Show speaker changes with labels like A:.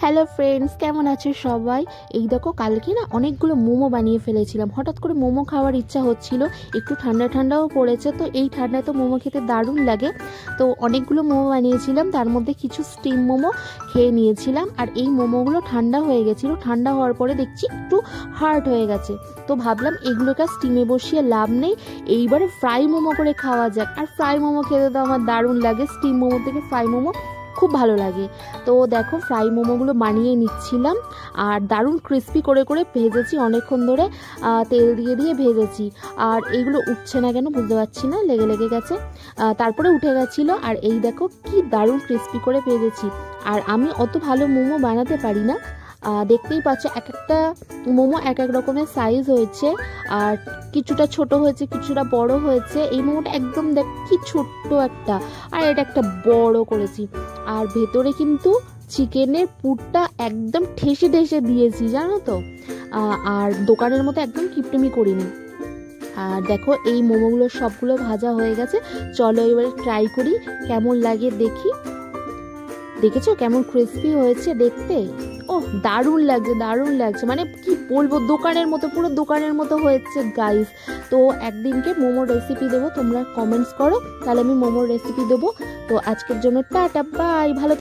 A: Hello friends, কেমন আছো সবাই? এই দেখো, কালকে না অনেকগুলো মোমো বানিয়ে ফেলেছিলাম। হঠাৎ করে মোমো খাওয়ার ইচ্ছা হচ্ছিল, একটু ঠান্ডা ঠান্ডাও পড়েছে, তো এই ঠান্ডায় তো মোমো খেতে দারুণ লাগে। তো অনেকগুলো মোমো বানিয়েছিলাম, তার মধ্যে কিছু স্টিম মোমো খেয়ে নিয়েছিলাম। আর এই মোমোগুলো ঠান্ডা হয়ে গেছিলো, ঠান্ডা হওয়ার পরে দেখছি একটু হার্ড হয়ে গেছে। তো ভাবলাম এগুলোকে স্টিমে বসিয়ে লাভ নেই, এইবারে ফ্রাই মোমো করে খাওয়া যাক। আর ফ্রাই মোমো খেতে তো আমার দারুণ লাগে, স্টিম মোমো থেকে ফ্রাই মোমো খুব ভালো লাগে। তো দেখো, ফ্রাই মোমোগুলো বানিয়ে নিচ্ছিলাম, আর দারুণ ক্রিস্পি করে করে ভেজেছি অনেকক্ষণ ধরে, তেল দিয়ে দিয়ে ভেজেছি। আর এইগুলো উঠছে না কেন বুঝতে পারছি না, লেগে লেগে গেছে, তারপরে উঠে গেছিলো। আর এই দেখো কি দারুণ ক্রিস্পি করে ভেজেছি। আর আমি অত ভালো মোমো বানাতে পারি না, দেখতেই পাচ্ছ এক একটা মোমো এক এক রকমের সাইজ হয়েছে, আর কিছুটা ছোট হয়েছে, কিছুটা বড় হয়েছে। এই মোমোটা একদম দেখ কি ছোট্ট একটা, আর এটা একটা বড় করেছি। আর ভেতরে কিন্তু চিকেনের পুরটা একদম ঠেসে ঠেসে দিয়েছি, জানো তো। আর দোকানের মতো একদম কিপটেমি করিনি। আর দেখো, এই মোমোগুলো সবগুলো ভাজা হয়ে গেছে। চলো এবারে ট্রাই করি, কেমন লাগে দেখি। দেখেছো কেমন ক্রিস্পি হয়েছে দেখতে? ওহ, দারুণ লাগছে, দারুণ লাগছে, মানে কি বলবো, দোকানের মতো, পুরো দোকানের মতো হয়েছে গাইস। তো একদিনকে মোমোর রেসিপি দেবো, তোমরা কমেন্টস করো, তাহলে আমি মোমোর রেসিপি দেবো। তো আজকের জন্য টাটা, বাই, ভালো।